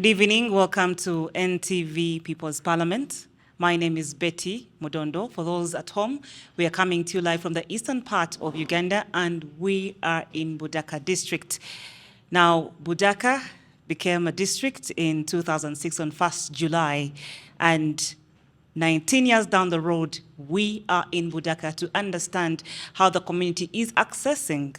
evening. Welcome to NTV People's Parliament. My name is Betty Mudondo. For those at home, we are coming to you live from the eastern part of Uganda, and we are in Budaka District. Now, Budaka became a district in 2006 on 1st July, and 19 years down the road, we are in Budaka to understand how the community is accessing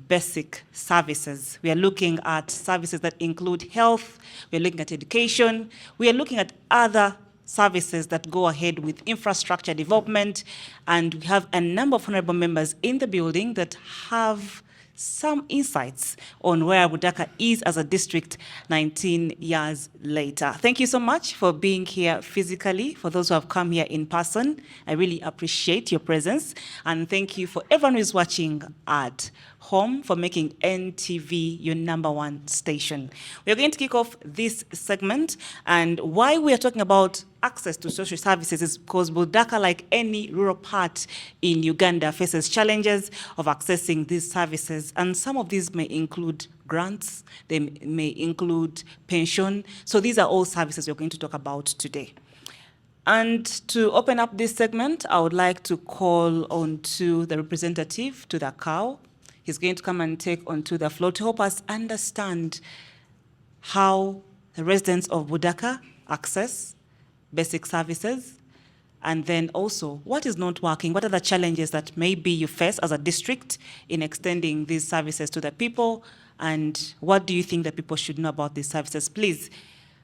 basic services. We are looking at services that include health, we are looking at education, we are looking at other services that go ahead with infrastructure development, and we have a number of honorable members in the building that have some insights on where Budaka is as a district 19 years later. Thank you so much for being here physically. For those who have come here in person, I really appreciate your presence. And thank you for everyone who is watching at home for making NTV your #1 station. We're going to kick off this segment, and why we are talking about access to social services is because Budaka, like any rural part in Uganda, faces challenges of accessing these services, and some of these may include grants, they may include pension. So these are all services we're going to talk about today. And to open up this segment, I would like to call on to the representative to the COW. He's going to come and take onto the floor to help us understand how the residents of Budaka access basic services, and then also what is not working, what are the challenges that maybe you face as a district in extending these services to the people, and what do you think that people should know about these services? Please,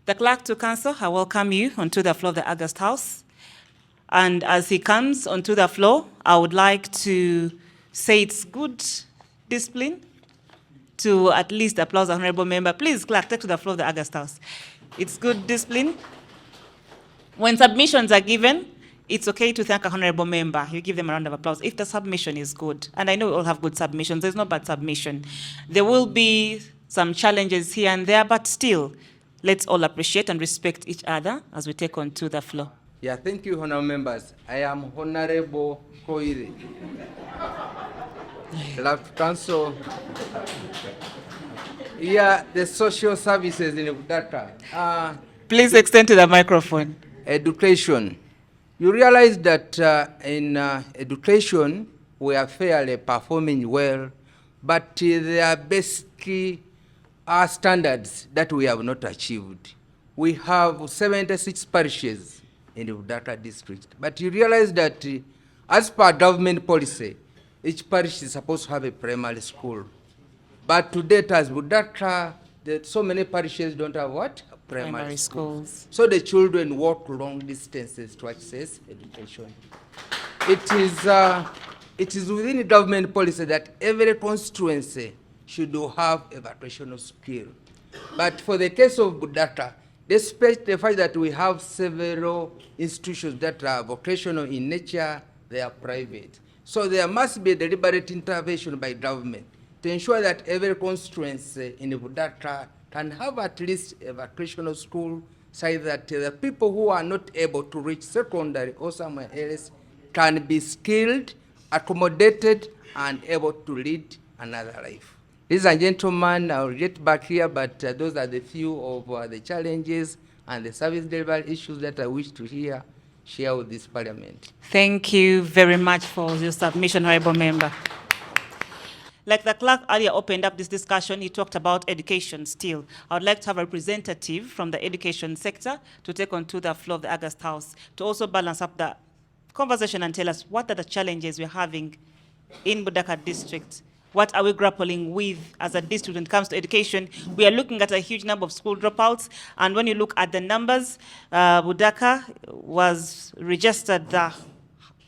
the clerk to council, I welcome you onto the floor of the August House. And as he comes onto the floor, I would like to say it's good discipline to at least applause the honorable member. Please, clerk, take to the floor of the August House. It's good discipline. When submissions are given, it's okay to thank a honorable member. You give them a round of applause if the submission is good. And I know we all have good submissions. There's no bad submission. There will be some challenges here and there, but still, let's all appreciate and respect each other as we take on to the floor. Yeah, thank you, honorable members. I am Honorable Koire. Left Council. Yeah, the social services in Budaka. Please extend to the microphone. Education. You realize that in education, we are fairly performing well, but there are basic standards that we have not achieved. We have 76 parishes in the Budaka district, but you realize that as per government policy, each parish is supposed to have a primary school. But to date, as Budaka, so many parishes don't have what? Primary schools. So the children walk long distances to access education. It is within government policy that every constituency should have a vocational skill. But for the case of Budaka, despite the fact that we have several institutions that are vocational in nature, they are private. So there must be a deliberate intervention by government to ensure that every constituency in Budaka can have at least a vocational school, so that the people who are not able to reach secondary or somewhere else can be skilled, accommodated, and able to lead another life. Ladies and gentlemen, I'll get back here, but those are the few of the challenges and the service delivery issues that I wish to share with this parliament. Thank you very much for your submission, honorable member. Like the clerk earlier opened up this discussion, he talked about education still. I would like to have a representative from the education sector to take on to the floor of the August House to also balance up the conversation and tell us what are the challenges we're having in Budaka District. What are we grappling with as a district when it comes to education? We are looking at a huge number of school dropouts, and when you look at the numbers, Budaka was registered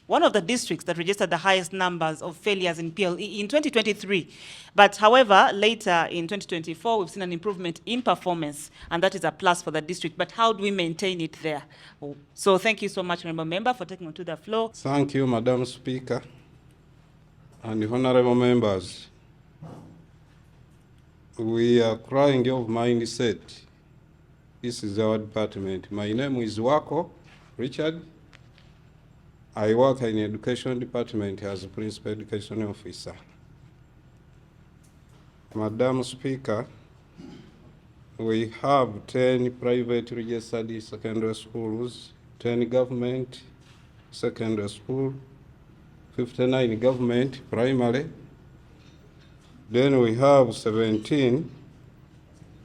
one of the districts that registered the highest numbers of failures in PLE in 2023. But however, later in 2024, we've seen an improvement in performance, and that is a plus for the district. But how do we maintain it there? So thank you so much, honorable member, for taking on to the floor. Thank you, Madam Speaker, and honorable members. We are crying of mindset. This is our department. My name is Wako Richard. I work in the education department as a principal education officer. Madam Speaker, We have 10 private registered secondary schools, 10 government secondary school, 59 government primary. Then we have 17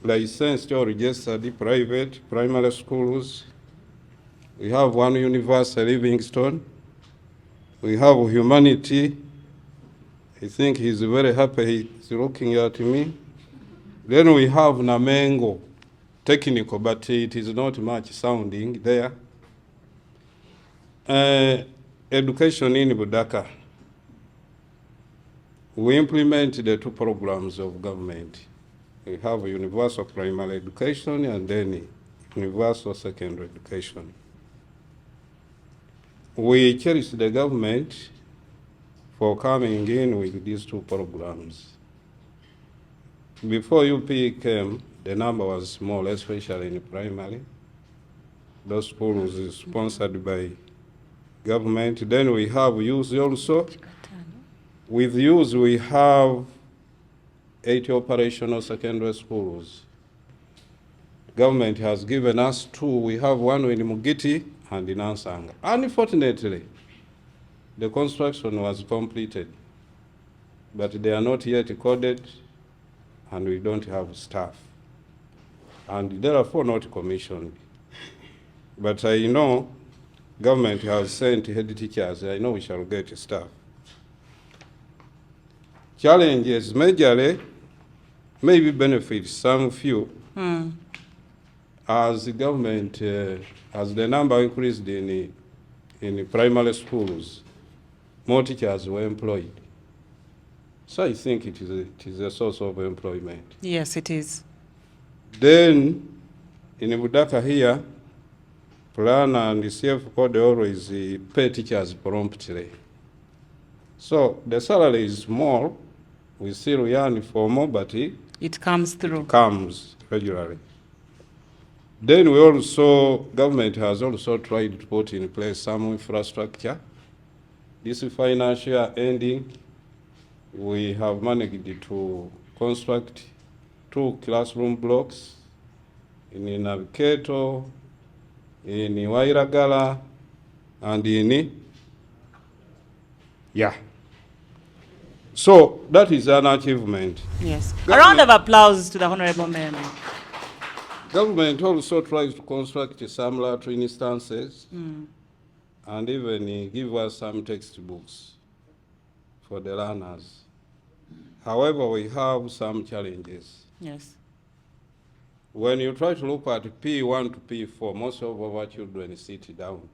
licensed or registered private primary schools. We have one university, Livingstone. We have Humanity. I think he's very happy, he's looking at me. Then we have Namengo, technical, but it is not much sounding there. Education in Budaka. We implement the two programs of government. We have universal primary education and then universal secondary education. We cherish the government for coming in with these two programs. Before UP came, the number was small, especially in primary. Those schools is sponsored by government. Then we have youth also. With youth, we have 8 operational secondary schools. Government has given us 2. We have one in Mugiti and in Ansanga. Unfortunately, the construction was completed, but they are not yet coded, and we don't have staff, and therefore not commissioned. But I know government has sent head teachers. I know we shall get staff. Challenges majorly maybe benefit some few as the government, as the number increased in primary schools, more teachers were employed. So I think it is a source of employment. Yes, it is. Then in Budaka here, plan and the CF code always pay teachers promptly. So the salary is small. We still earn for more, but it comes through. It comes regularly. Then we also, government has also tried to put in place some infrastructure. This financial year ending, we have managed to construct 2 classroom blocks in Naviketo, in Wairagala, and in So that is an achievement. Yes. A round of applause to the Honorable Member. Government also tries to construct some laboratory instances and even give us some textbooks for the learners. However, we have some challenges. Yes. When you try to look at P1 to P4, most of our children sit down.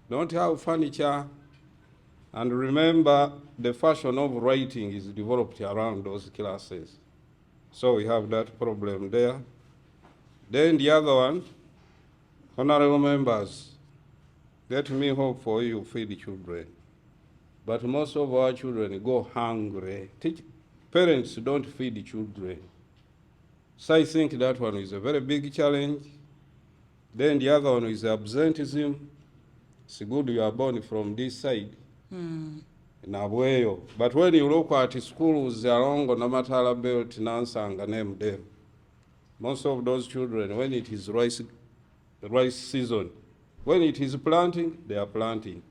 Don't have furniture. And remember, the fashion of writing is developed around those classes. So we have that problem there. Then the other one, honorable members, let me hope for you feed children. But most of our children go hungry. Parents don't feed children. So I think that one is a very big challenge. Then the other one is absenteeism. It's good you are born from this side. But when you look at schools along Namatala Belt, Nansanga, name them, most of those children, when it is rice season, when it is planting, they are planting.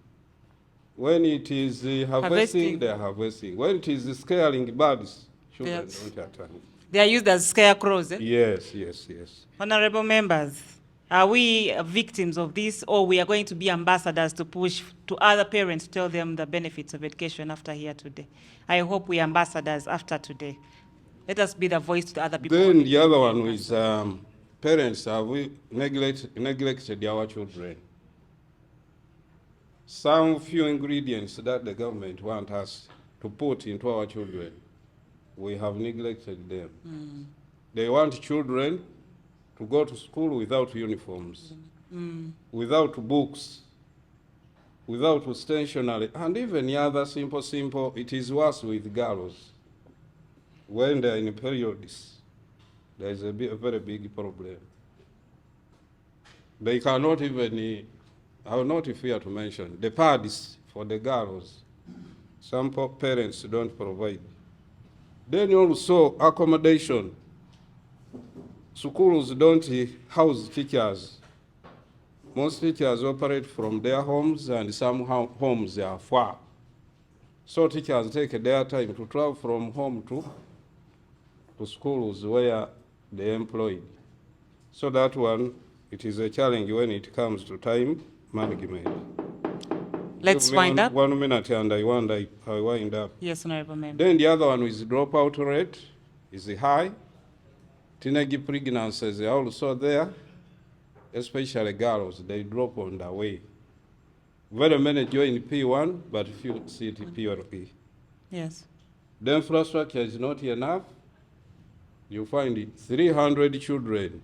When it is harvesting, they are harvesting. When it is scaring birds, children don't attend. They are used as scarecrows, eh? Yes. Honorable members, are we victims of this, or we are going to be ambassadors to push to other parents to tell them the benefits of education after here today? I hope we are ambassadors after today. Let us be the voice to the other people. Then the other one is parents have neglected our children. Some few ingredients that the government wants us to put into our children, we have neglected them. They want children to go to school without uniforms, without books, without stationery, and even the other simple, it is worse with girls. When they're in periods, there is a very big problem. They cannot even, I will not fear to mention, the pads for the girls. Some parents don't provide. Then also accommodation. schools don't house teachers. Most teachers operate from their homes, and some homes are far. So teachers take their time to travel from home to schools where they're employed. So that one, it is a challenge when it comes to time management. Let's Give me wind up. 1 minute and I wind up. Yes, Honorable Member. Then the other one is dropout rate is high. Teenage pregnancies are also there, especially girls, they drop on the way. Very many join P1, but few sit P1P. Yes. The infrastructure is not enough. You find 300 children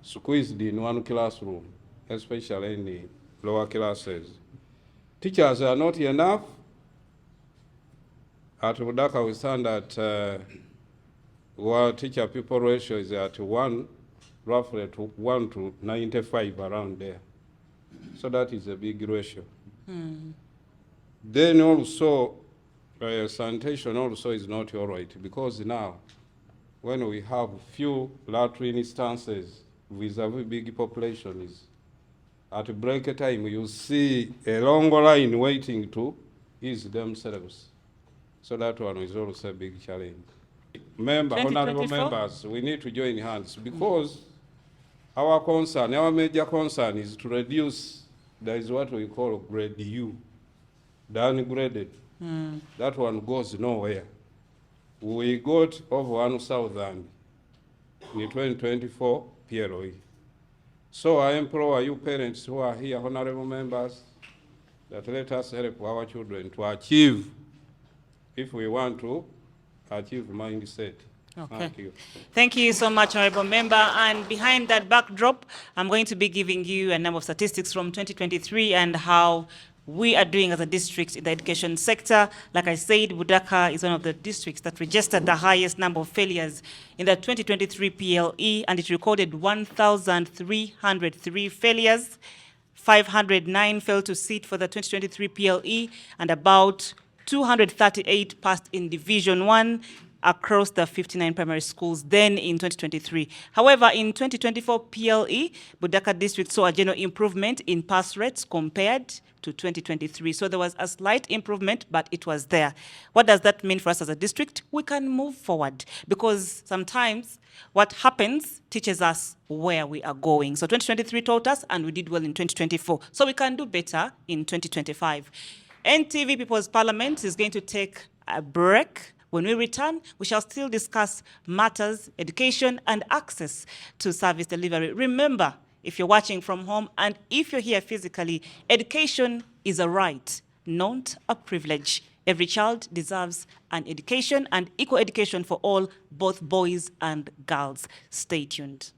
squeezed in one classroom, especially in the lower classes. Teachers are not enough. At Budaka, we stand at our teacher-people ratio is at 1, roughly to 1 to 95, around there. So that is a big ratio. Then also, sanitation also is not all right, because now, when we have few latrine instances vis-a-vis big populations, at break time, you see a long line waiting to ease themselves. So that one is also a big challenge. Honorable 2024? members, we need to join hands, because our concern, our major concern is to reduce, there is what we call grade U, downgraded. That one goes nowhere. We got over 1,000 in 2024 PLOE. So I implore you parents who are here, honorable members, that let us help our children to achieve, if we want to achieve mindset. Okay. Thank you. Thank you so much, Honorable Member. And behind that backdrop, I'm going to be giving you a number of statistics from 2023 and how we are doing as a district in the education sector. Like I said, Budaka is one of the districts that registered the highest number of failures in the 2023 PLE, and it recorded 1,303 failures. 509 failed to sit for the 2023 PLE, and about 238 passed in Division 1 across the 59 primary schools then in 2023. However, in 2024 PLE, Budaka District saw a general improvement in pass rates compared to 2023. So there was a slight improvement, but it was there. What does that mean for us as a district? We can move forward, because sometimes what happens teaches us where we are going. So 2023 taught us, and we did well in 2024. So we can do better in 2025. NTV People's Parliament is going to take a break. When we return, we shall still discuss matters, education, and access to service delivery. Remember, if you're watching from home and if you're here physically, education is a right, not a privilege. Every child deserves an education and equal education for all, both boys and girls. Stay tuned.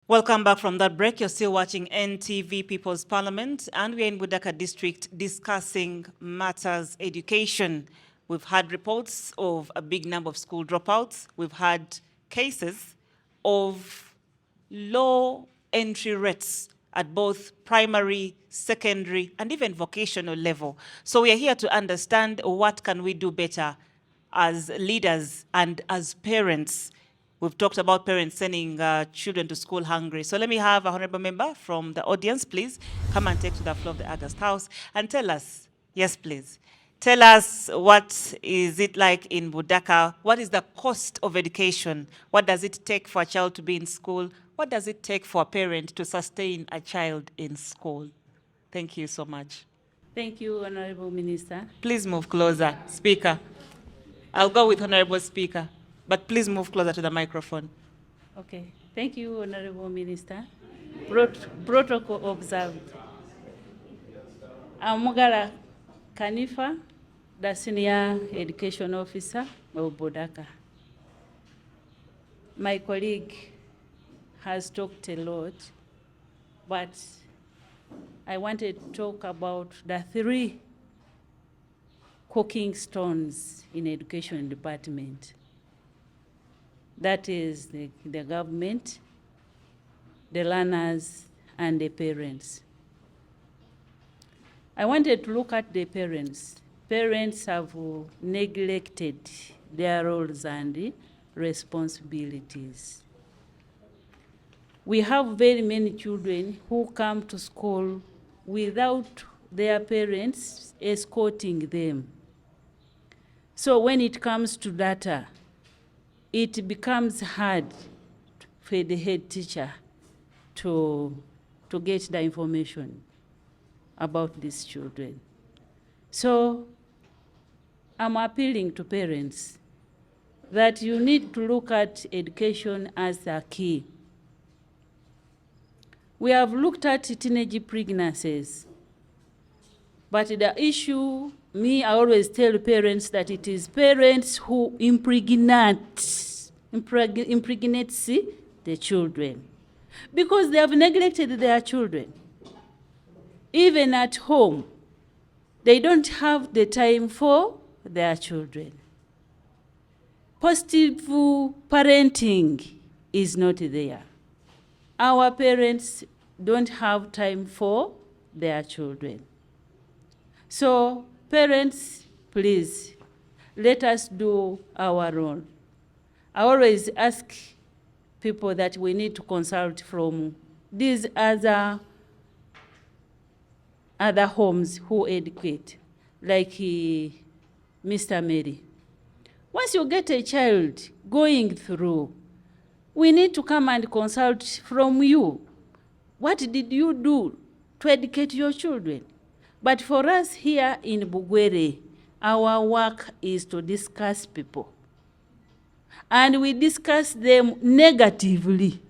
Welcome back from that break. You're still watching NTV People's Parliament, and we're in Budaka District discussing matters education. We've had reports of a big number of school dropouts. We've had cases of low entry rates at both primary, secondary, and even vocational level. So we are here to understand what can we do better as leaders and as parents. We've talked about parents sending children to school hungry. So let me have a honorable member from the audience, please, come and take to the floor of the August House and tell us, yes, please, tell us what is it like in Budaka? What is the cost of education? What does it take for a child to be in school? What does it take for a parent to sustain a child in school? Thank you so much. Thank you, Honorable Minister. Please move closer. Speaker. I'll go with Honorable Speaker, but please move closer to the microphone. Okay. Thank you, Honorable Minister. Protocol observed. I'm Mugala Kanifa, the Senior Education Officer of Budaka. My colleague has talked a lot, but I wanted to talk about the 3 cooking stones in education department. That is the government, the learners, and the parents. I wanted to look at the parents. Parents have neglected their roles and responsibilities. We have very many children who come to school without their parents escorting them. So when it comes to data, it becomes hard for the head teacher to get the information about these children. So I'm appealing to parents that you need to look at education as a key. We have looked at teenage pregnancies, but the issue, I always tell parents that it is parents who impregnates the children because they have neglected their children. Even at home, they don't have the time for their children. Positive parenting is not there. Our parents don't have time for their children. So, parents, please, let us do our role. I always ask people that we need to consult from these other homes who educate, like Mr. Mary. Once you get a child going through, we need to come and consult from you. What did you do to educate your children? But for us here in Bugwere, our work is to discuss people. And we discuss them negatively,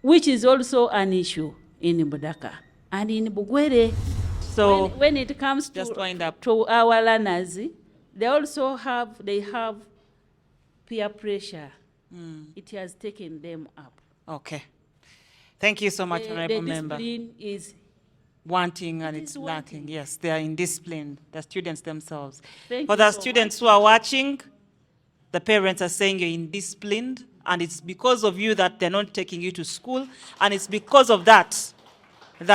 which is also an issue in Budaka. And in Bugwere, So when it comes just wind up. to our learners, they also have peer pressure. It has taken them up. Okay. Thank you so much, Honorable The Member. discipline is Wanting and It it's is lacking. wanting. Yes, they are indisciplined, the students themselves. Thank For you the so students who are watching, the parents are saying you're indisciplined, and it's because of you that they're not taking you to school, and it's because of that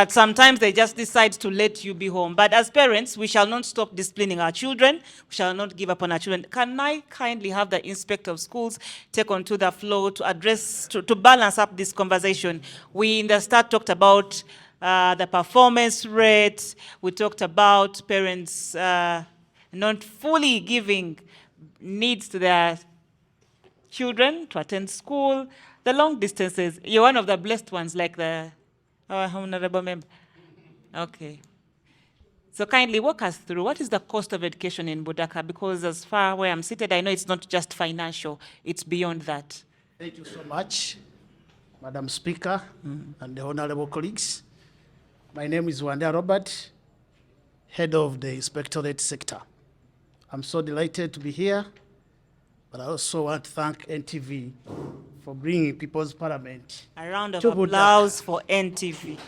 sometimes they just decide to let you be home. But as parents, we shall not stop disciplining our children. We shall not give up on our children. Can I kindly have the inspector of schools take onto the floor to address, to balance up this conversation? We in the start talked about the performance rate. We talked about parents not fully giving needs to their children to attend school. The long distances, you're one of the blessed ones, like the Honorable Member. Okay. So kindly walk us through, what is the cost of education in Budaka? Because as far where I'm seated, I know it's not just financial, it's beyond that. Thank you so much, Madam Speaker and the honorable colleagues. My name is Wanda Robert, head of the Inspectorate Sector. I'm so delighted to be here, but I also want to thank NTV for bringing People's Parliament. A round of to Budaka. applause for NTV.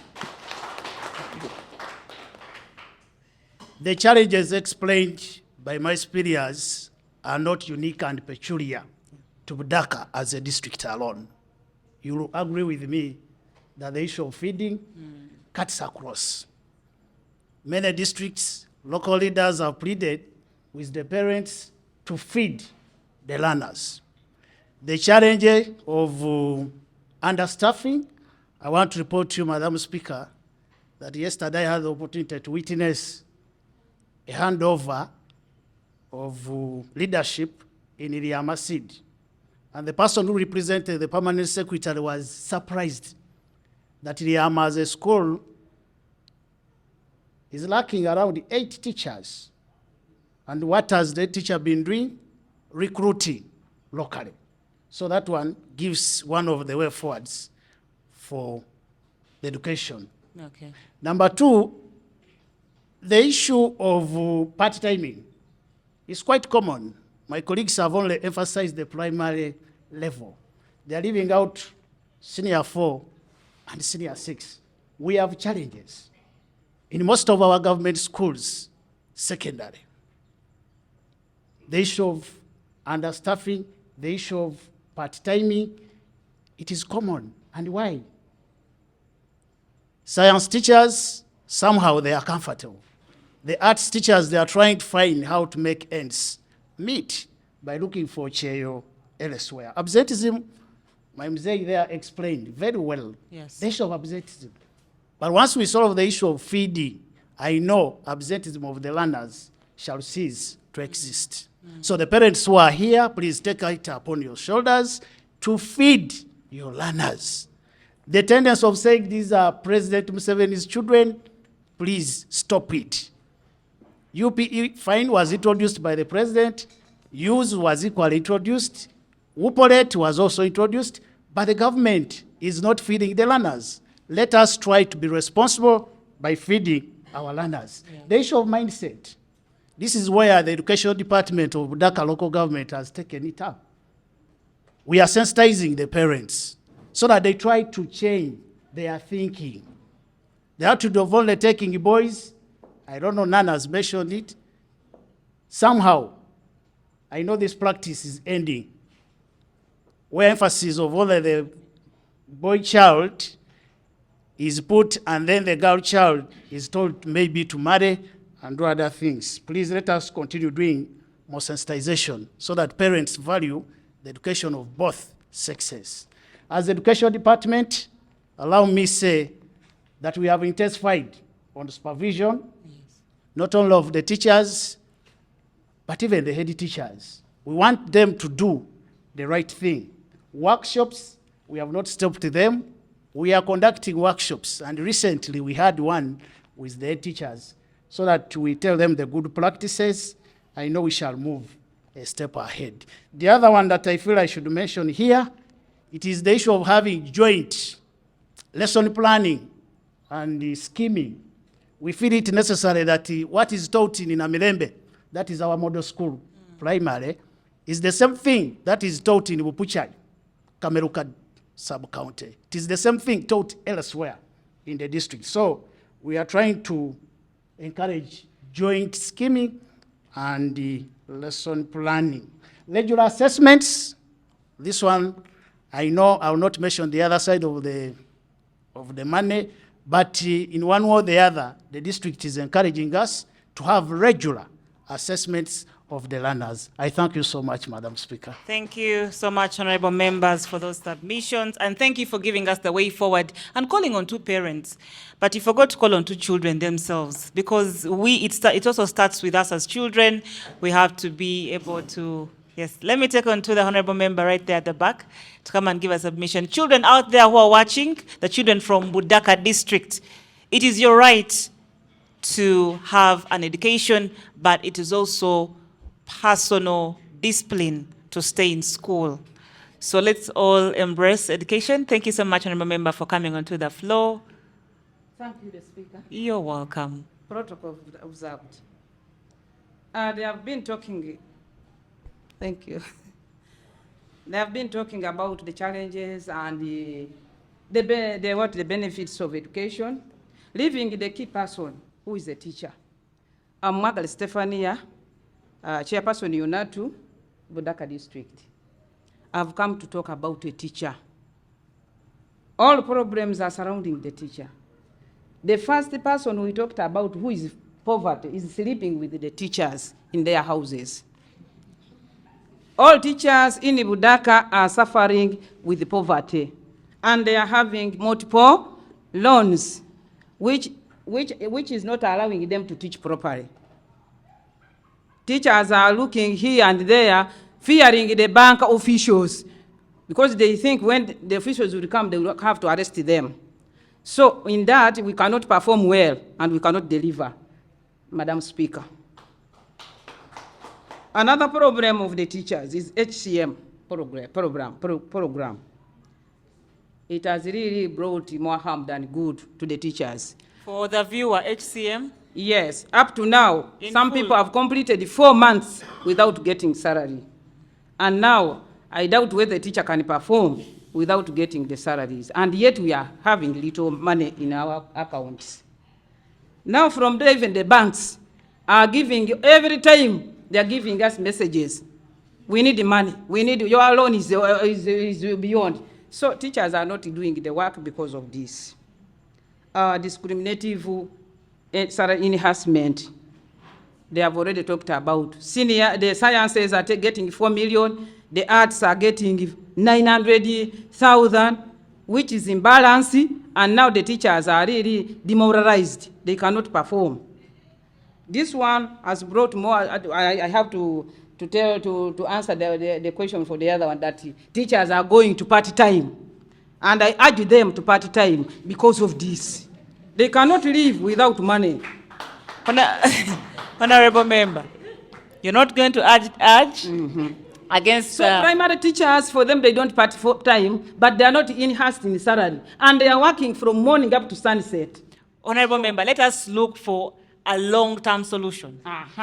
The challenges explained by my superiors are not unique and peculiar to Budaka as a district alone. You will agree with me that the issue of feeding cuts across. Many districts, local leaders have pleaded with the parents to feed the learners. The challenge of understaffing, I want to report to you, Madam Speaker, that yesterday I had the opportunity to witness a handover of leadership in Iriama Seed. And the person who represented the permanent secretary was surprised that Iriama as a school is lacking around 8 teachers. And what has the teacher been doing? Recruiting locally. So that one gives one of the way forwards for the education. Okay. Number 2, the issue of part-timing is quite common. My colleagues have only emphasized the primary level. They are leaving out senior 4 and senior 6. We have challenges in most of our government schools, secondary. The issue of understaffing, the issue of part-timing, it is common. And why? Science teachers somehow they are comfortable. The arts teachers, they are trying to find how to make ends meet by looking for cheyo elsewhere. Absenteeism, my mzee there explained very well. Yes. The issue of absenteeism. But once we solve the issue of feeding, I know absenteeism of the learners shall cease to exist. So the parents who are here, please take it upon your shoulders to feed your learners. The tendency of saying these are President Museveni's children, please stop it. UPE fine was introduced by the president. Use was equally introduced. Wupolet was also introduced, but the government is not feeding the learners. Let us try to be responsible by feeding our learners. Yeah. The issue of mindset. This is where the education department of Budaka local government has taken it up. We are sensitizing the parents so that they try to change their thinking. They have to do only taking boys. I don't know, none has mentioned it. Somehow, I know this practice is ending, where emphasis of only the boy child is put, and then the girl child is told maybe to marry and do other things. Please let us continue doing more sensitization so that parents value the education of both sexes. As the education department, allow me say that we have intensified on the supervision, not only of the teachers, but even the head teachers. We want them to do the right thing. Workshops, we have not stopped them. We are conducting workshops, and recently we had one with the head teachers so that we tell them the good practices. I know we shall move a step ahead. The other one that I feel I should mention here, it is the issue of having joint lesson planning and scheming. We feel it necessary that what is taught in Namirembe, that is our model school, primary, is the same thing that is taught in Bupuchai, Kameruka sub-county. It is the same thing taught elsewhere in the district. So we are trying to encourage joint scheming and lesson planning. Regular assessments, this one, I know I will not mention the other side of the money, but in one way or the other, the district is encouraging us to have regular assessments of the learners. I thank you so much, Madam Speaker. Thank you so much, honorable members, for those submissions, and thank you for giving us the way forward and calling on two parents. But you forgot to call on two children themselves, because it also starts with us as children. We have to be able to, yes, let me take on to the honorable member right there at the back to come and give a submission. Children out there who are watching, the children from Budaka District, it is your right to have an education, but it is also personal discipline to stay in school. So let's all embrace education. Thank you so much, honorable member, for coming onto the floor. Thank you, the Speaker. You're welcome. Protocol observed. They have been talking, thank you. They have been talking about the challenges and the benefits of education, leaving the key person, who is a teacher. I'm Margaret Stefania, chairperson UNATU, Budaka District. I've come to talk about a teacher. All problems are surrounding the teacher. The first person we talked about, who is poverty, is sleeping with the teachers in their houses. All teachers in Budaka are suffering with poverty, and they are having multiple loans, which is not allowing them to teach properly. Teachers are looking here and there, fearing the bank officials, because they think when the officials will come, they will have to arrest them. So in that, we cannot perform well, and we cannot deliver, Madam Speaker. Another problem of the teachers is HCM program. It has really brought more harm than good to the teachers. For the viewer, HCM? Yes, up to now, some full. people have completed 4 months without getting salary. And now, I doubt whether the teacher can perform without getting the salaries. And yet we are having little money in our accounts. Now from there, even the banks are giving, every time they are giving us messages. We need the money. We need, your loan is beyond. So teachers are not doing the work because of this. Discriminative salary enhancement. They have already talked about. The sciences are getting 4 million, the arts are getting 900,000, which is imbalance, and now the teachers are really demoralized. They cannot perform. This one has brought more. I have to answer the question for the other one, that teachers are going to part-time. And I urge them to part-time because of this. They cannot live without money. Honorable member, you're not going to urge against... So primary teachers, for them, they don't part-time, but they are not enhanced in salary. And they are working from morning up to sunset. Honorable member, let us look for a long-term solution.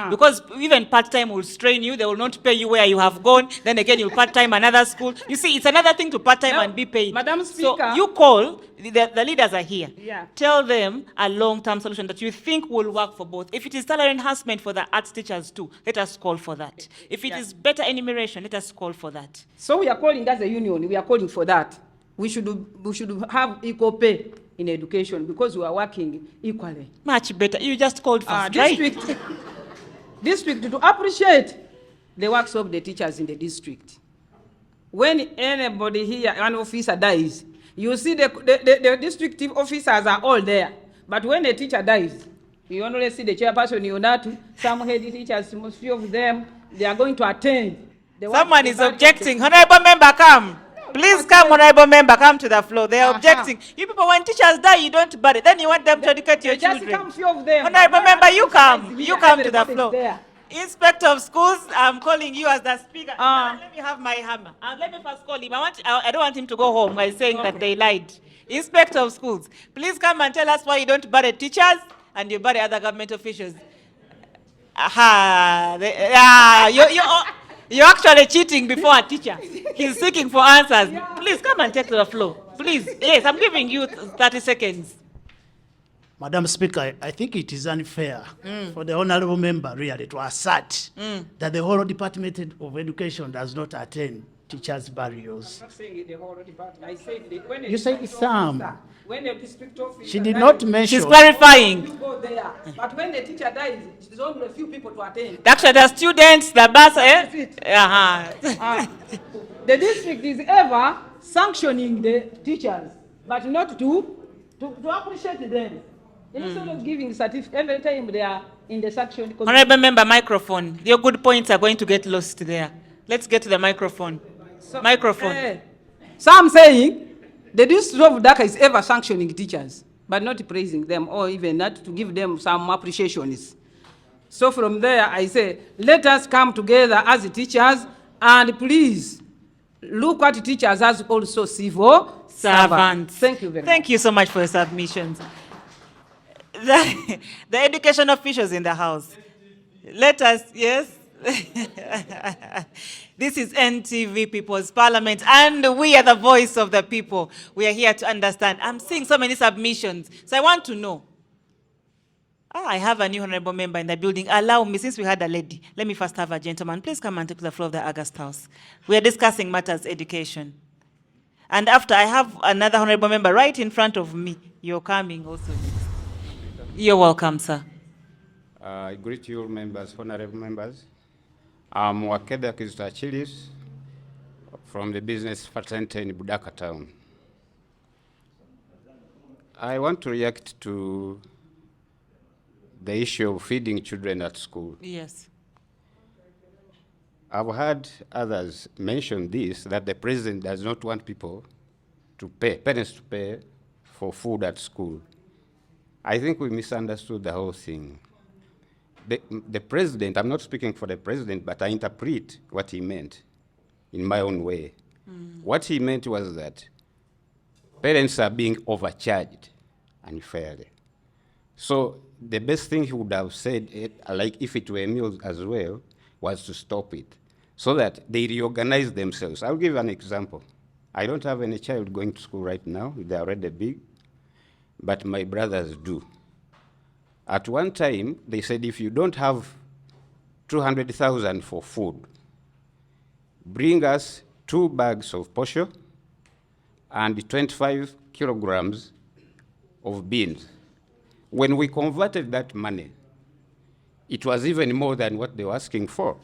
Because even part-time will strain you. They will not pay you where you have gone. Then again, you'll part-time another school. You see, it's another thing to part-time and be paid. Madam Speaker. So you call, the leaders are here. Yeah. Tell them a long-term solution that you think will work for both. If it is salary enhancement for the arts teachers too, let us call for that. If it is better enumeration, let us call for that. So we are calling as a union, we are calling for that. We should have equal pay in education because we are working equally. Much better. You just called for strike. District to appreciate the works of the teachers in the district. When anybody here, an officer dies, you see the district officers are all there. But when a teacher dies, you only see the chairperson, UNATU, some head teachers, most few of them, they are going to attend. Someone is objecting. Honorable member, come. Please come, honorable member, come to the floor. They are objecting. You people, when teachers die, you don't bury. Then you want them to educate your children. Just come, few of them. Honorable member, you come. You come to the floor. Inspector of Schools, I'm calling you as the speaker. Let me have my hammer. Let me first call him. I don't want him to go home by saying that they lied. Inspector of Schools, please come and tell us why you don't bury teachers and you bury other government officials. You're actually cheating before a teacher. He's seeking for answers. Please come and take to the floor. Please. Yes, I'm giving you 30 seconds. Madam Speaker, I think it is unfair for the honorable member really to assert that the whole Department of Education does not attend teachers' burials. I'm not saying the whole department. I said when You said some. When the district officer She did not mention. She's clarifying. go there. But when the teacher dies, there's only a few people to attend. Actually, the students, the bus, The district is ever sanctioning the teachers, but not to appreciate them. Instead of giving certificate every time they are in the sanction. Honorable member, microphone. Your good points are going to get lost there. Let's get to the microphone. Microphone. So I'm saying the district of Budaka is ever sanctioning teachers, but not praising them or even not to give them some appreciations. So from there, I say, let us come together as teachers and please look at teachers as also civil servants. Thank you very much. Thank you so much for your submissions. The education officials in the house. Let us, yes? This is NTV People's Parliament, and we are the voice of the people. We are here to understand. I'm seeing so many submissions, so I want to know. I have a new honorable member in the building. Allow me, since we had a lady, let me first have a gentleman. Please come and take the floor of the August House. We are discussing matters education. And after, I have another honorable member right in front of me. You're coming also next. You're welcome, sir. I greet you members, honorable members. I'm Wakeda Kizutachilis from the business center in Budaka town. I want to react to the issue of feeding children at school. Yes. I've heard others mention this, that the president does not want people to pay, parents to pay for food at school. I think we misunderstood the whole thing. The president, I'm not speaking for the president, but I interpret what he meant in my own way. What he meant was that parents are being overcharged unfairly. So the best thing he would have said, like if it were meals as well, was to stop it so that they reorganize themselves. I'll give an example. I don't have any child going to school right now. They're already big, but my brothers do. At one time, they said if you don't have 200,000 for food, bring us 2 bags of posho and 25 kilograms of beans. When we converted that money, it was even more than what they were asking for.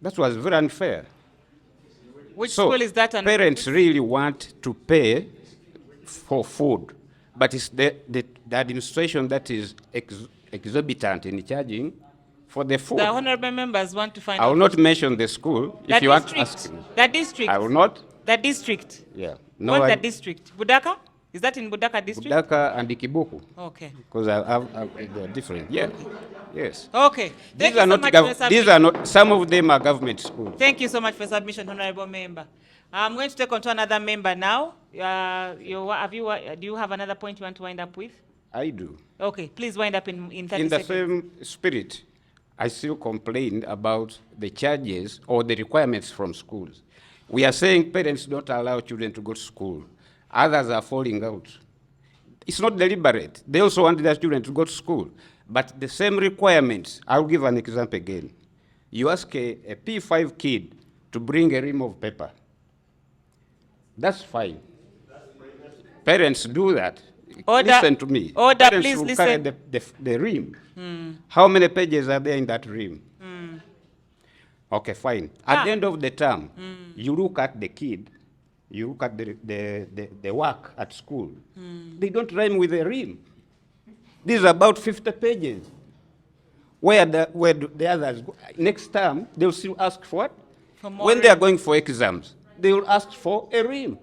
That was very unfair. Which So school is that? And parents really want to pay for food, but it's the administration that is exorbitant in charging for the food. the honorable members want to find I will out. not mention the school. The If you want to district. ask me, The district. I will not. The district. Yeah. What's I- the district? Budaka? Is that in Budaka District? Budaka and Ikibuku, Okay. because they're different. Yeah. Yes. Okay. Thank These you are so not. much for your These submission. are not. Some of them are government schools. Thank you so much for submission, honorable member. I'm going to take on to another member now. Do you have another point you want to wind up with? I do. Okay, please wind up in 30 In the seconds. same spirit, I still complain about the charges or the requirements from schools. We are saying parents don't allow children to go to school. Others are falling out. It's not deliberate. They also want their children to go to school. But the same requirements, I'll give an example again. You ask a P5 kid to bring a ream of paper. That's fine. Parents do that. Order. Listen to me. Order, Parents please will carry listen. the ream. How many pages are there in that ream? Okay, fine. At the end of the term, you look at the kid, you look at the work at school. They don't rhyme with the ream. This is about 50 pages. Where the others go. Next term, they'll still ask for what? For more When they are going for exams, they will ask for a ream.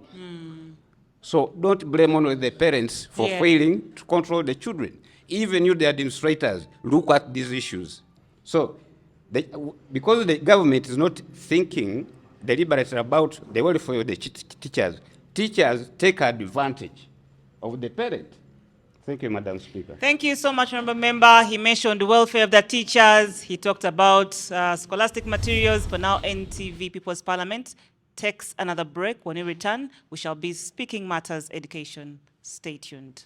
So don't blame only the parents for Yeah. failing to control the children. Even you, the administrators, look at these issues. So because the government is not thinking deliberately about the welfare of the teachers, teachers take advantage of the parent. Thank you, Madam Speaker. Thank you so much, honorable member. He mentioned the welfare of the teachers. He talked about scholastic materials. For now, NTV People's Parliament takes another break. When we return, we shall be speaking matters education. Stay tuned.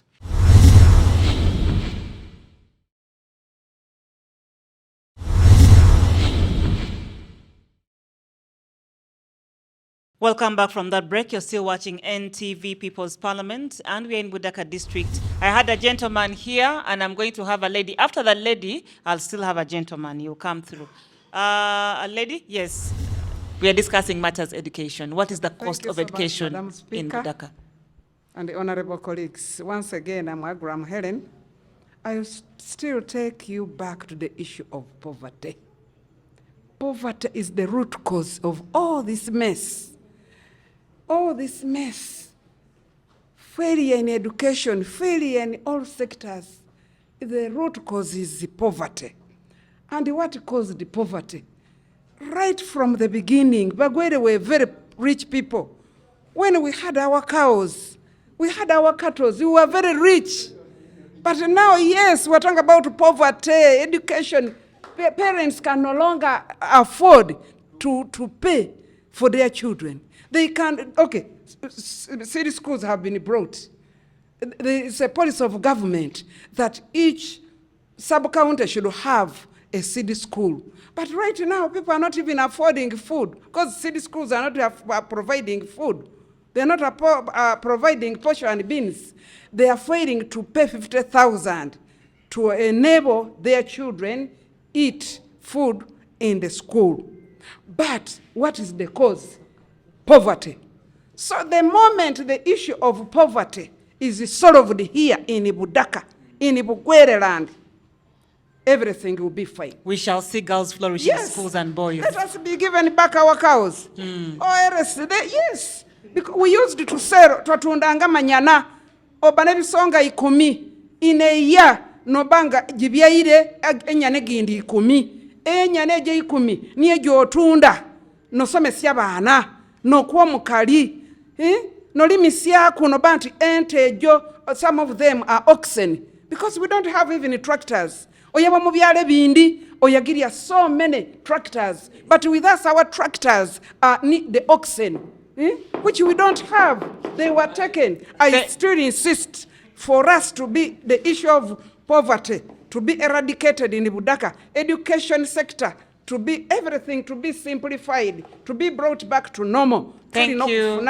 Welcome back from that break. You're still watching NTV People's Parliament, and we're in Budaka District. I had a gentleman here, and I'm going to have a lady. After that lady, I'll still have a gentleman. He'll come through. A lady? Yes. We are discussing matters education. What is the cost you of so much, education Madam in Speaker. Budaka? And the honorable colleagues, once again, I'm Agram Helen. I will still take you back to the issue of poverty. Poverty is the root cause of all this mess. All this mess. Failure in education, failure in all sectors. The root cause is the poverty. And what caused the poverty? Right from the beginning, Bagwere were very rich people. When we had our cows, we had our cattle, we were very rich. But now, yes, we're talking about poverty, education. Parents can no longer afford to pay for their children. They can't, okay, city schools have been brought. It's a policy of government that each sub-county should have a city school. But right now, people are not even affording food because city schools are not providing food. They're not providing portion and beans. They are failing to pay 50,000 to enable their children eat food in the school. But what is the cause? Poverty. So the moment the issue of poverty is solved here in Budaka, in Bugwere land, everything will be fine. We shall see girls flourishing in schools and boys. Let us be given back our cows. Or else, yes. Because we used to sell twatundanga manyana obana bisonga 10 in a year nobanga jibyaire enyane gindi 10 enyane eje 10 niye gyotunda nosomesya baana nokuwa mukali nolimisia kuno bantu ente ejo. Some of them are oxen because we don't have even tractors. Oyaba mu byale bindi oyagiria so many tractors, but with us our tractors need the oxen, which we don't have. They were taken. I still insist for us to be the issue of poverty to be eradicated in the Budaka education sector, to be everything to be simplified, to be brought back to normal. Thank you.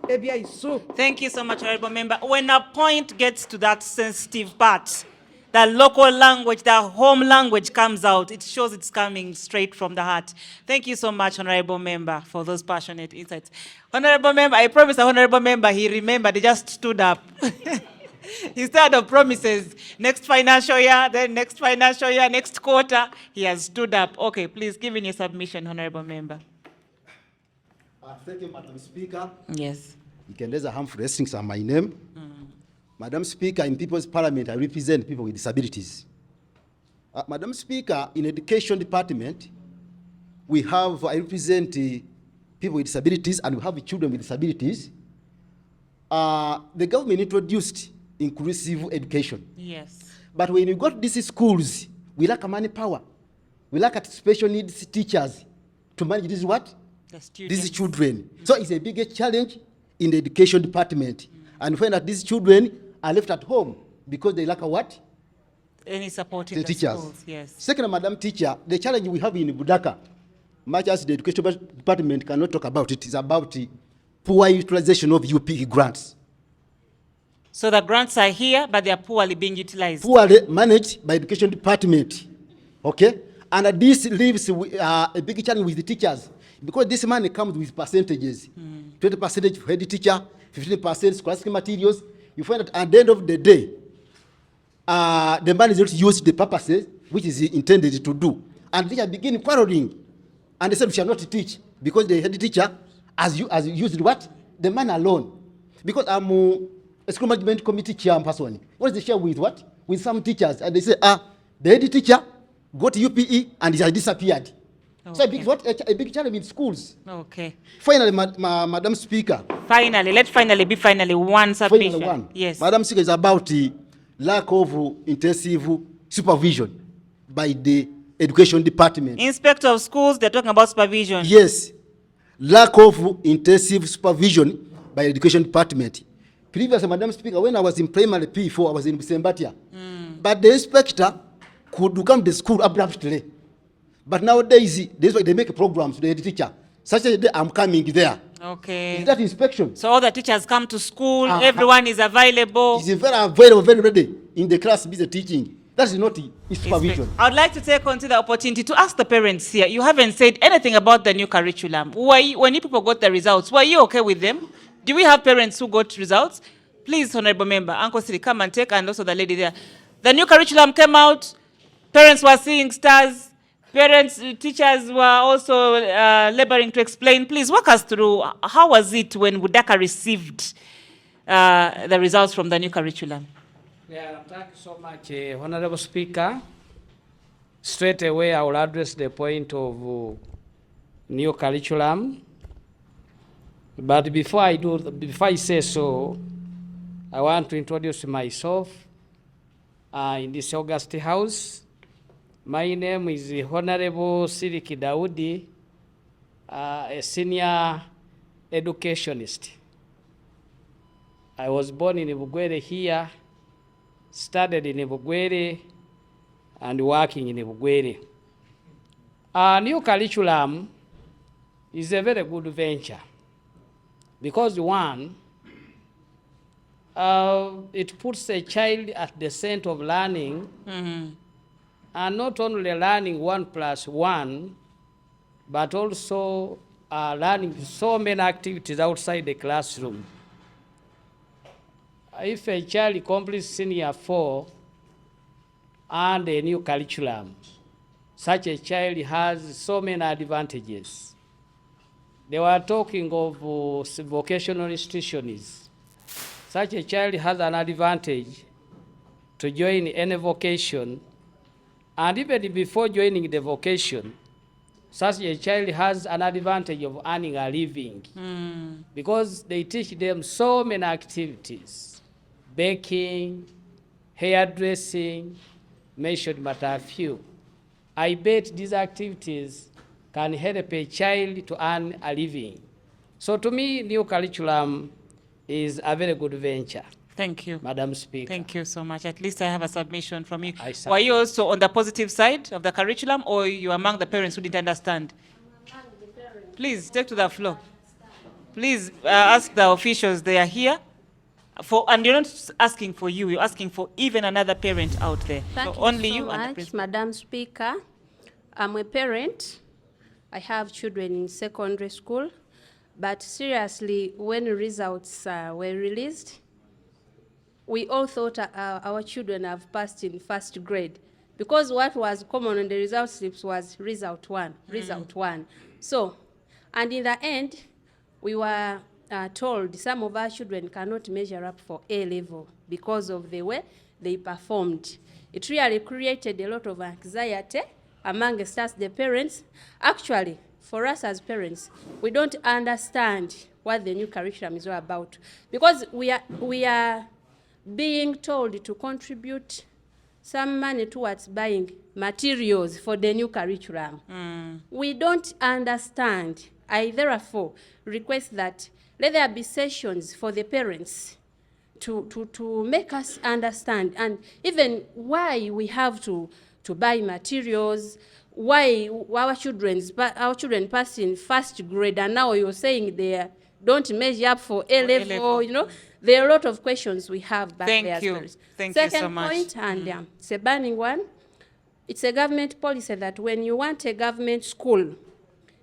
ebyaisu. Thank you so much, Honorable Member. When a point gets to that sensitive part, the local language, the home language comes out, it shows it's coming straight from the heart. Thank you so much, Honorable Member, for those passionate insights. Honorable Member, I promise the Honorable Member, he remembered, he just stood up. Instead of promises, next financial year, then next financial year, next quarter, he has stood up. Okay, please give in your submission, Honorable Member. Thank you, Madam Speaker. Yes. Ikendeza Humphrey Hastings are my name. Madam Speaker, in People's Parliament, I represent people with disabilities. Madam Speaker, in Education Department, I represent people with disabilities and we have children with disabilities. The government introduced inclusive education. Yes. But when you go to these schools, we lack manpower. We lack special needs teachers to manage this what? These children. So it's a big challenge in the Education Department. And find that these children are left at home because they lack a what? Any support in the teachers. schools, yes. Second, Madam Teacher, the challenge we have in Budaka, much as the Education Department cannot talk about it, is about the poor utilization of UP grants. So the grants are here, but they are poorly being utilized. Poorly managed by Education Department, okay? And this leaves a big challenge with the teachers because this money comes with percentages. 20% for head teacher, 15% scholastic materials. You find that at the end of the day, the money is not used the purposes which is intended to do. And teachers begin quarreling. And they said we shall not teach because the head teacher has used what? The money alone. Because I'm a school management committee chairperson. What is the share with what? With some teachers. And they say, the head teacher got UPE and it has disappeared. Okay. So a big challenge in schools. Okay. Finally, Madam Speaker. Finally, let finally be one submission. Finally one. Yes. Madam Speaker, is about the lack of intensive supervision by the Education Department. Inspector of schools, they're talking about supervision. Yes. Lack of intensive supervision by the Education Department. Previously, Madam Speaker, when I was in primary P4, I was in Busembatia. But the inspector could come to the school abruptly. But nowadays, they make programs to the head teacher. Such a day, I'm coming there. Okay. Is that inspection? So all the teachers come to school, everyone is available. Is very available, very ready in the class busy teaching. That is not supervision. I would like to take on to the opportunity to ask the parents here. You haven't said anything about the new curriculum. When you people got the results, were you okay with them? Do we have parents who got results? Please, Honorable Member, Uncle Siri, come and take, and also the lady there. The new curriculum came out. Parents were seeing stars. Parents, teachers were also laboring to explain. Please walk us through, how was it when Budaka received the results from the new curriculum? Yeah, thank you so much, Honorable Speaker. Straight away, I will address the point of new curriculum. But before I say so, I want to introduce myself in this August House. My name is Honorable Siriki Daudi, a senior educationist. I was born in Ibugwere here, studied in Ibugwere, and working in Ibugwere. Our new curriculum is a very good venture because one, it puts a child at the center of learning, and not only learning 1+1, but also learning so many activities outside the classroom. If a child completes senior 4 and a new curriculum, such a child has so many advantages. They were talking of vocational institutions. Such a child has an advantage to join any vocation, and even before joining the vocation, such a child has an advantage of earning a living because they teach them so many activities: baking, hairdressing, mentioned but a few. I bet these activities can help a child to earn a living. So to me, new curriculum is a very good venture. Thank you. Madam Speaker. Thank you so much. At least I have a submission from you. Were you also on the positive side of the curriculum, or you were among the parents who didn't understand? Please, take to the floor. Please ask the officials, they are here. And you're not asking for you, you're asking for even another parent out there. Thank so you only so you and the much, principal. Madam Speaker. I'm a parent. I have children in secondary school. But seriously, when results were released, we all thought our children have passed in first grade, because what was common on the result slips was result one, result one. So, and in the end, we were told some of our children cannot measure up for A level because of the way they performed. It really created a lot of anxiety amongst us, the parents. Actually, for us as parents, we don't understand what the new curriculum is all about, because we are being told to contribute some money towards buying materials for the new curriculum. We don't understand. I therefore request that let there be sessions for the parents to make us understand, and even why we have to buy materials, why our children pass in first grade, and now you're saying they don't measure up for A level, you know. There are a lot of questions we have back there. Thank you. Thank Second you so much. point, and it's a burning one. It's a government policy that when you want a government school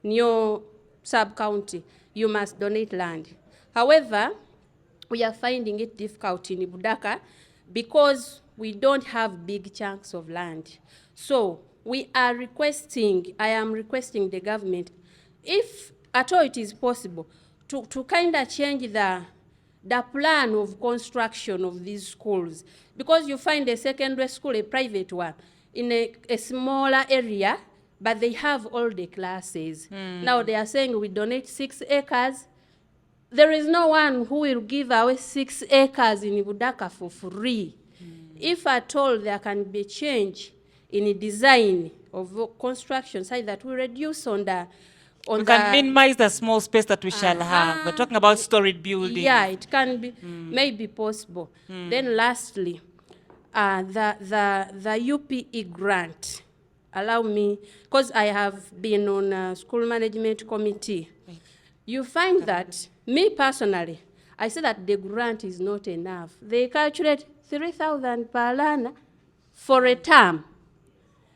in your sub-county, you must donate land. However, we are finding it difficult in Budaka because we don't have big chunks of land. So I am requesting the government, if at all it is possible, to kind of change the plan of construction of these schools, because you find a secondary school, a private one, in a smaller area, but they have all the classes. Now they are saying we donate 6 acres. There is no one who will give away 6 acres in Budaka for free. If at all there can be a change in the design of construction so that we reduce on the we can minimize the small space that we shall have. We're talking about storied buildings. Yeah, it can be maybe possible. Then lastly, the UPE grant. Allow me, because I have been on a school management committee. You find that, me personally, I say that the grant is not enough. They calculate 3,000 per learner for a term.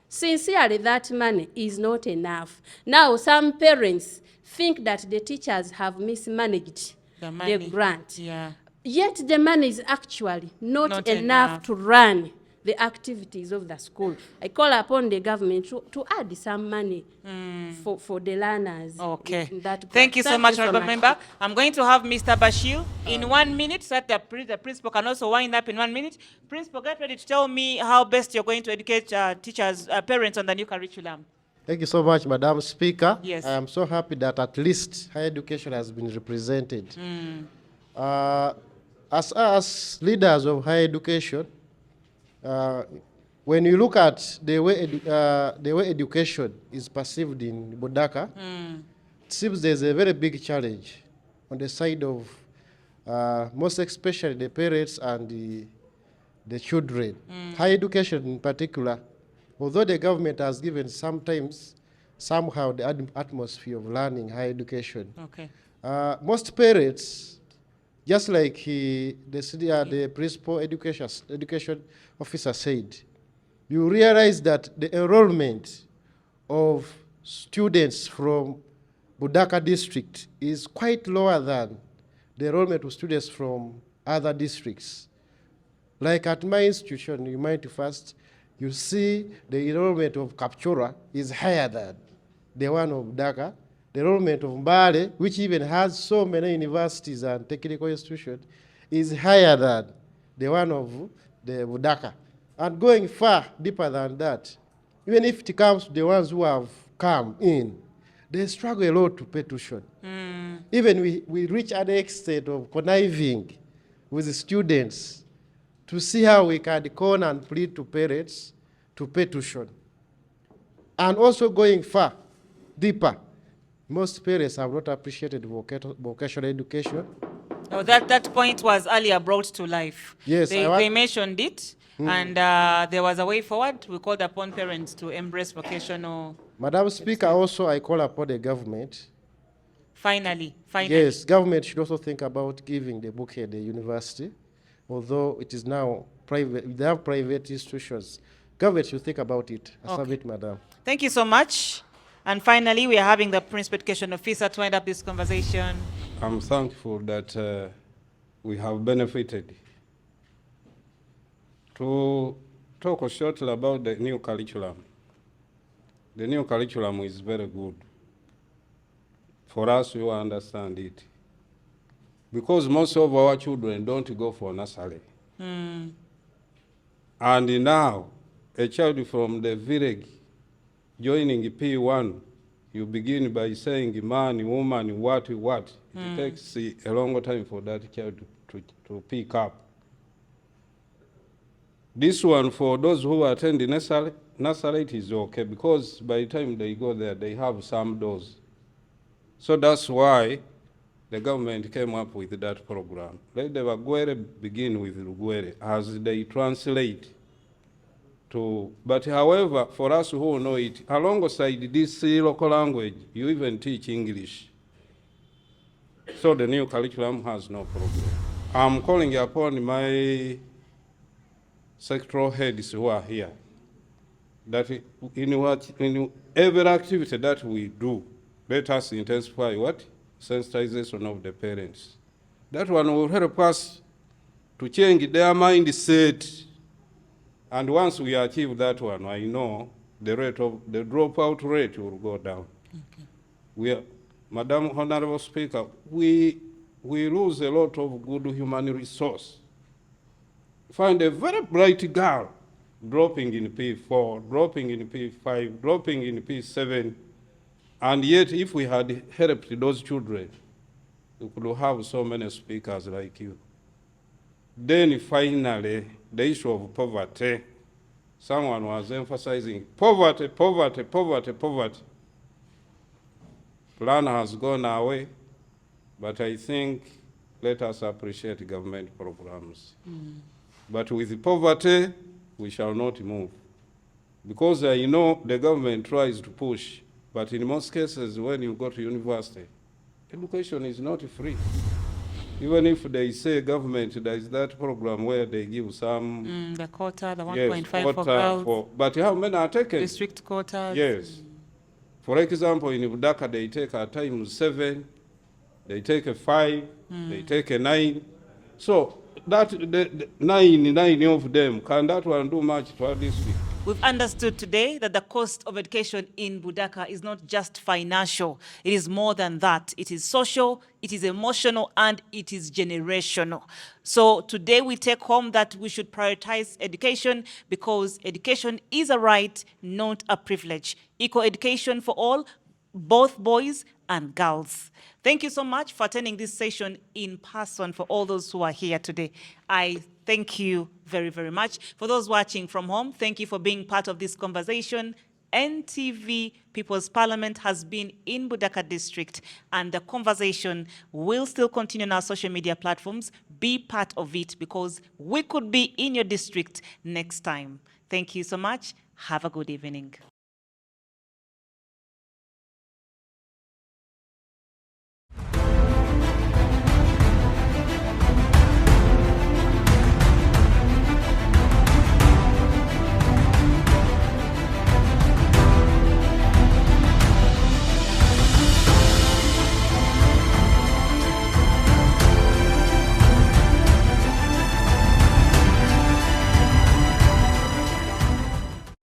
Sincerely, that money is not enough. Now, some parents think that the teachers have mismanaged the grant. Yeah. Yet the money is actually not enough to run the activities of the school. I call upon the government to add some money for the learners. Okay. In that Thank you so much, Honorable Member. I'm going to have Mr. Bashir in 1 minute so that the principal can also wind up in 1 minute. Principal, get ready to tell me how best you're going to educate teachers, parents on the new curriculum. Thank you so much, Madam Speaker. Yes. I am so happy that at least higher education has been represented. As us leaders of higher education, when you look at the way education is perceived in Budaka, it seems there's a very big challenge on the side of most especially the parents and the children. Higher education in particular, although the government has given somehow the atmosphere of learning higher education. Okay. Most parents, just like the principal education officer said, you realize that the enrollment of students from Budaka District is quite lower than the enrollment of students from other districts. Like at my institution, Humanity First, you see the enrollment of Kapchora is higher than the one of Budaka. The enrollment of Mbale, which even has so many universities and technical institutions, is higher than the one of the Budaka. And going far deeper than that, even if it comes to the ones who have come in, they struggle a lot to pay tuition. Even we reach an extent of conniving with the students to see how we can con and plead to parents to pay tuition. And also going far deeper, most parents have not appreciated vocational education. Oh, that point was earlier brought to life. Yes, they mentioned it, and there was a way forward. We called upon parents to embrace vocational. Madam Speaker, also I call upon the government Finally. Yes, government should also think about giving the book at the university, although it is now private. They have private institutions. Government should think about it. I Okay. submit, madam. Thank you so much. And finally, we are having the Principal Education Officer to end up this conversation. I'm thankful that we have benefited. To talk shortly about the new curriculum. The new curriculum is very good for us who understand it. Because most of our children don't go for nursery. And now, a child from the village joining P1, you begin by saying man, woman, what. It takes a long time for that child to pick up. This one, for those who attend the nursery, it is okay, because by the time they go there, they have some doors. So that's why the government came up with that program. Let the Wagwere begin with Lugwere as they translate to, but however, for us who know it, alongside this local language, you even teach English. So the new curriculum has no problem. I'm calling upon my sectoral heads who are here, that in every activity that we do, let us intensify what? Sensitization of the parents. That one will help us to change their mindset. And once we achieve that one, I know the rate of the dropout rate will go down. Okay. Madam Honorable Speaker, we lose a lot of good human resource. Find a very bright girl dropping in P4, dropping in P5, dropping in P7, and yet if we had helped those children, we could have so many speakers like you. Then finally, the issue of poverty. Someone was emphasizing poverty. Plan has gone away, but I think let us appreciate government programs. But with poverty, we shall not move. Because I know the government tries to push, but in most cases, when you go to university, education is not free. Even if they say government, there is that program where they give some... the quota, the 1.5 yes, for girls. But how many are taken? District quotas. Yes. For example, in Budaka, they take at times 7, they take a 5, they take a 9. So that the 9 of them, can that one do much to our district? We've understood today that the cost of education in Budaka is not just financial. It is more than that. It is social, it is emotional, and it is generational. So today we take home that we should prioritize education, because education is a right, not a privilege. Equal education for all, both boys and girls. Thank you so much for attending this session in person. For all those who are here today, I thank you very, very much. For those watching from home, thank you for being part of this conversation. NTV People's Parliament has been in Budaka District, and the conversation will still continue on our social media platforms. Be part of it, because we could be in your district next time. Thank you so much. Have a good evening.